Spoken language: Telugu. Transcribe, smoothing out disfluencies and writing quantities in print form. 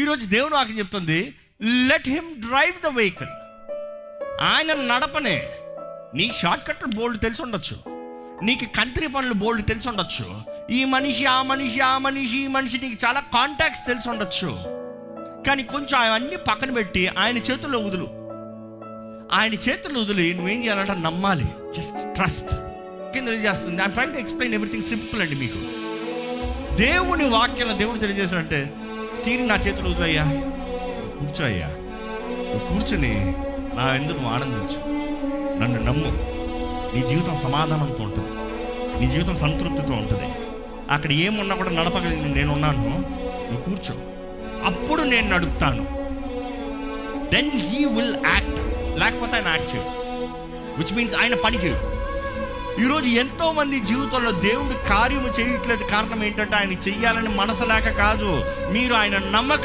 ఈరోజు దేవుడు నాకు చెప్తుంది, let him drive the vehicle. ఆయన నడపనే. నీ షార్ట్ కట్లు బోల్డ్ తెలిసి ఉండొచ్చు, నీకు కంత్రి పనులు బోల్డ్ తెలిసి ఉండొచ్చు, ఈ మనిషి ఆ మనిషి ఆ మనిషి ఈ మనిషి నీకు చాలా కాంటాక్ట్స్ తెలిసి ఉండొచ్చు. కానీ కొంచెం అవన్నీ పక్కన పెట్టి ఆయన చేతుల్లో వదులు. ఆయన చేతుల్లో వదిలి నువ్వేం చేయాలంటే నమ్మాలి. Just trust. కింద తెలియజేస్తుంది. I'm trying to explain everything simple అండి మీకు. దేవుని వాక్యంలో దేవుడు తెలియజేస్తాడంటే, స్టీరింగ్ నా చేతులు వదిలయ్యా, కూర్చో అయ్యా, నువ్వు కూర్చుని నా ఎందుకు నువ్వు ఆనందించు, నన్ను నమ్ము, నీ జీవితం సమాధానంతో ఉంటుంది, నీ జీవితం సంతృప్తితో ఉంటుంది. అక్కడ ఏమున్నా కూడా నడపగలిగిన నేనున్నాను, నువ్వు కూర్చో, అప్పుడు నేను నడుపుతాను. Then he will act. లేకపోతే ఆయన యాక్ట్ చేయడు, విచ్ మీన్స్ ఆయన పని చేయడు. ఈరోజు ఎంతో మంది జీవితంలో దేవుడు కార్యము చేయట్లేదు. కారణం ఏంటంటే ఆయన చెయ్యాలని మనసు లేక కాదు, మీరు ఆయన నమ్మక.